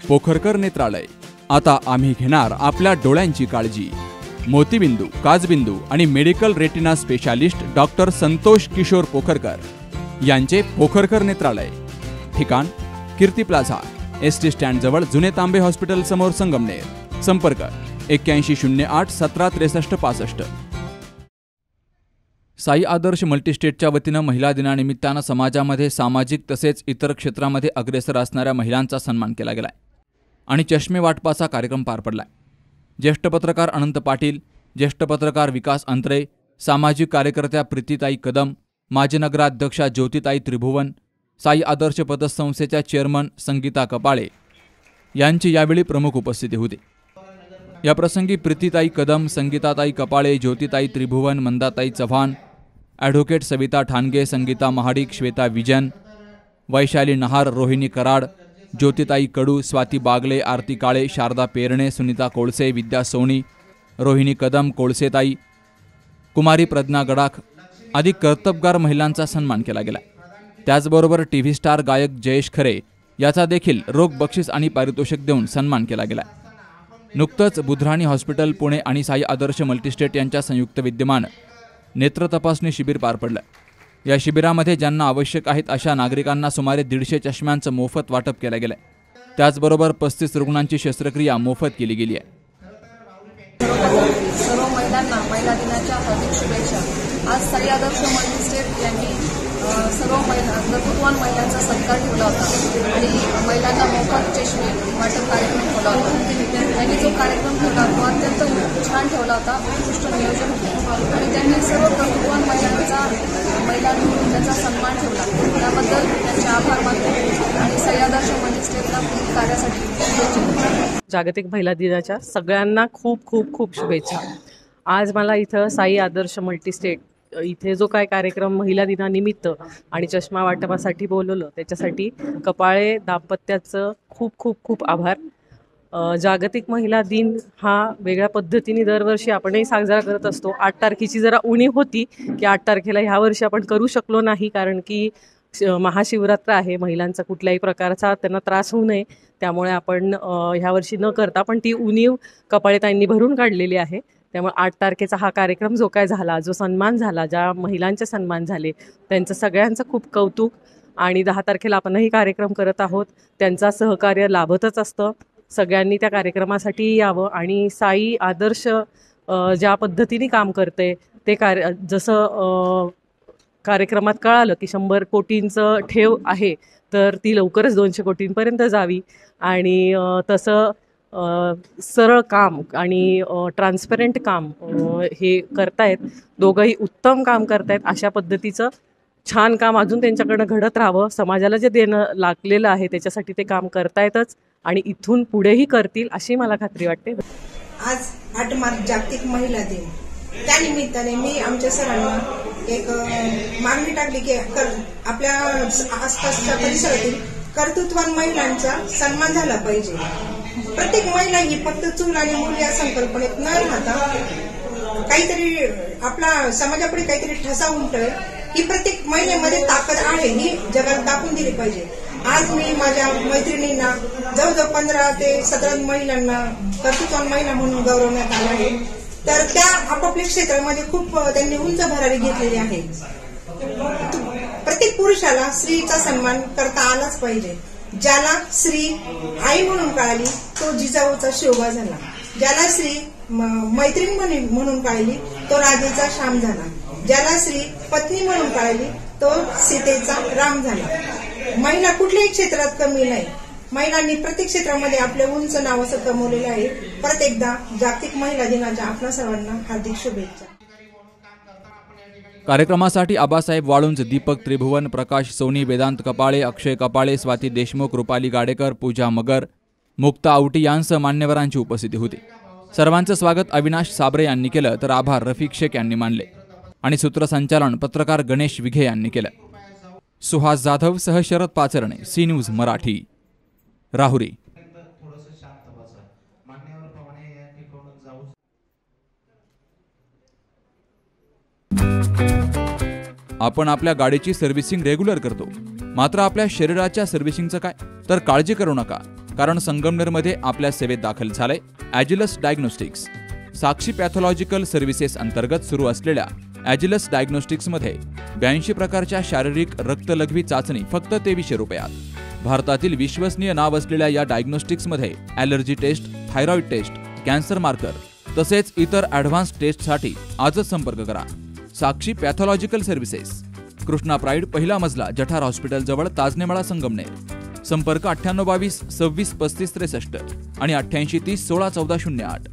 पोखरकर नेत्रालय। आता आम्ही घेणार आपल्या डोळ्यांची काळजी। मोतीबिंदू, काचबिंदू आणि medical retina specialist doctor Santosh Kishor Pokharkar यांचे पोखरकर नेत्रालय। ठिकाण कीर्ती प्लाझा, एसटी स्टँड जवळ, जुने तांबे हॉस्पिटल समोर, संगमनेर। संपर्क 8108 1763 65। साई आदर्श मल्टीस्टेटच्या वतीनं महिला दिनानिमित्तानं समाजामध्ये सामाजिक तसेच इतर क्षेत्रामध्ये अग्रेसर असणाऱ्या महिलांचा सन्मान केला गेलाय आणि चष्मे वाटपाचा कार्यक्रम पार पडलाय। ज्येष्ठ पत्रकार अनंत पाटील, ज्येष्ठ पत्रकार विकास अंतरे, सामाजिक कार्यकर्त्या प्रीतीताई कदम, माजी नगराध्यक्षा ज्योतिताई त्रिभुवन, साई आदर्श पतसंस्थेच्या चेअरमन संगीता कपाळे यांची यावेळी प्रमुख उपस्थिती होती। या प्रसंगी प्रीतीताई कदम, संगीताताई कपाळे, ज्योतिताई त्रिभुवन, मंदाताई चव्हाण, ॲडव्होकेट सविता ठाणगे, संगीता महाडिक, श्वेता विजन, वैशाली नहार, रोहिणी कराड, ज्योतिताई कडू, स्वाती बागले, आरती काळे, शारदा पेरणे, सुनीता कोळसे, विद्या सोनी, रोहिणी कदम, कोळसेताई, कुमारी प्रज्ञा गडाख आदी कर्तबगार महिलांचा सन्मान केला गेला। त्याचबरोबर टीव्ही स्टार गायक जयेश खरे याचा देखील रोख बक्षीस आणि पारितोषिक देऊन सन्मान केला गेला। नुकतंच बुधराणी हॉस्पिटल पुणे आणि साई आदर्श मल्टीस्टेट यांच्या संयुक्त विद्यमान नेत्र तपासणी शिबिर पार पडलं। या शिबिरामध्ये ज्यांना आवश्यक आहेत अशा नागरिकांना सुमारे 150 चष्म्यांचं मोफत वाटप केलं गेलं। त्याचबरोबर 35 रुग्णांची शस्त्रक्रिया मोफत केली गेली आहे। सर्व महिलांना महिला दिनाच्या हार्दिक शुभेच्छा। आज साई आदर्श मल्टीस्टेट यांनी सर्व कर्तृत्ववान महिलांचा सत्कार ठेवला होता आणि महिलांना मोफत चष्मे वाटप कार्यक्रम ठेवला होता। त्यांनी जो कार्यक्रम ठेवला तो अत्यंत छान ठेवला होता, उत्कृष्ट नियोजन होते आणि त्यांनी सर्व कर्तृत्ववान महिलांनी त्यांचा सन्मान ठेवला। त्याबद्दल त्यांचे आभार मानतो आणि साई आदर्श मल्टीस्टेटला कार्यासाठी जागतिक महिला दिनाच्या सगळ्यांना खूप खूप खूप शुभेच्छा। आज मला इथं साई आदर्श मल्टीस्टेट इथे जो काय कार्यक्रम महिला दिनानिमित्त आणि चष्मा वाटपासाठी बोलवलं त्याच्यासाठी कपाळे दाम्पत्याचं खूप खूप खूप आभार। जागतिक महिला दिन हा वेगळ्या पद्धतीने दरवर्षी आपणही साजरा करत असतो। 8 तारखेची जरा उणीव होती की 8 तारखेला ह्या वर्षी आपण करू शकलो नाही, कारण की महाशिवरात्र आहे, महिलांचा कुठल्याही प्रकारचा त्यांना त्रास होऊ नये त्यामुळे आपण ह्या वर्षी न करता पण ती उणीव कपाळेताईंनी भरून काढलेली आहे। त्यामुळे 8 तारखेचा हा कार्यक्रम जो काय झाला, जो सन्मान झाला, ज्या महिलांचे सन्मान झाले त्यांचं सगळ्यांचं खूप कौतुक आणि 10 तारखेला आपणही कार्यक्रम करत आहोत, त्यांचा सहकार्य लाभतच असतं। सगळ्यांनी त्या कार्यक्रमासाठी यावं आणि साई आदर्श ज्या पद्धतीने काम करते ते जसं कार्यक्रमात कळालं की 100 कोटींचं ठेव आहे तर ती लवकरच 200 कोटींपर्यंत जावी आणि तसं सरळ काम आणि ट्रान्सपरंट काम हे करतायत, दोघंही उत्तम काम करतायत। अशा पद्धतीचं छान काम अजून त्यांच्याकडनं घडत राहावं, समाजाला जे देणं लागलेलं आहे त्याच्यासाठी ते काम करतायतच आणि इथून पुढेही करतील अशी मला खात्री वाटते। आज 8 मार्च जागतिक महिला दिन, त्यानिमित्ताने मी आमच्या सरांना एक मागणी टाकली की आपल्या आसपासच्या परिसरातील कर्तृत्ववान महिलांचा सन्मान झाला पाहिजे। प्रत्येक महिला ही फक्त चूल आणि मूल या संकल्पनेत न राहता काहीतरी आपला समाजापुढे काहीतरी ठसा उमटल ही प्रत्येक महिलेमध्ये ताकद आहे ही जगाला दाखवून दिली पाहिजे। आज मी माझ्या मैत्रिणींना जवळजवळ 15 ते 17 महिलांना कर्तृत्ववान महिला म्हणून गौरवण्यात आलं आहे, तर त्या आपापल्या क्षेत्रामध्ये खूप त्यांनी उंच भरारी घेतलेली आहे। प्रत्येक पुरुषाला स्त्रीचा सन्मान करता आलाच पाहिजे। ज्याला स्त्री आई म्हणून कळाली तो जिजाऊचा शोभा झाला, ज्याला स्त्री मैत्रीण म्हणून कळाली तो राजेचा श्याम झाला, ज्याला स्त्री पत्नी म्हणून कळाली तो सीतेचा राम झाला। महिला कुठल्याही क्षेत्रात कमी नाही, महिलांनी प्रत्येक क्षेत्रामध्ये आपले उंच नाव असं कमवलेलं आहे। परत एकदा जागतिक महिला दिनाच्या आपल्या सर्वांना हार्दिक शुभेच्छा। कार्यक्रमासाठी आबासाहेब वाळुंज, दीपक त्रिभुवन, प्रकाश सोनी, वेदांत कपाळे, अक्षय कपाळे, स्वाती देशमुख, रुपाली गाडेकर, पूजा मगर, मुक्ता आवटी यांसह मान्यवरांची उपस्थिती होती। सर्वांचं स्वागत अविनाश साबरे यांनी केलं तर आभार रफिक शेख यांनी मानले आणि सूत्रसंचालन पत्रकार गणेश विघे यांनी केलं। सुहास जाधव सह शरद पाचरणे, सी न्यूज मराठी, राहुरी। आपण आपल्या गाडीची सर्व्हिसिंग रेग्युलर करतो, मात्र आपल्या शरीराच्या सर्व्हिसिंगचं काय? तर काळजी करू नका। कारण संगमनेरमध्ये आपल्या सेवेत दाखल झालंय ॲजिलस डायग्नोस्टिक्स. साक्षी पॅथॉलॉजिकल सर्व्हिसेस अंतर्गत सुरू असलेल्या ॲजिलस डायग्नोस्टिक्समध्ये 82 प्रकारच्या शारीरिक रक्तलघवी चाचणी फक्त 2300 रुपयात. भारतातील विश्वसनीय नाव असलेल्या या डायग्नोस्टिक्समध्ये allergy test, thyroid test, cancer marker तसेच इतर ॲडव्हान्स टेस्टसाठी आजच संपर्क करा. Sakshi pathological services, Krishna pride, पहिला मजला, जठार हॉस्पिटल जवळ, ताजनेमाळा, संगमनेर. संपर्क 9822 26 35 63 आणि 88 30 16 14 08.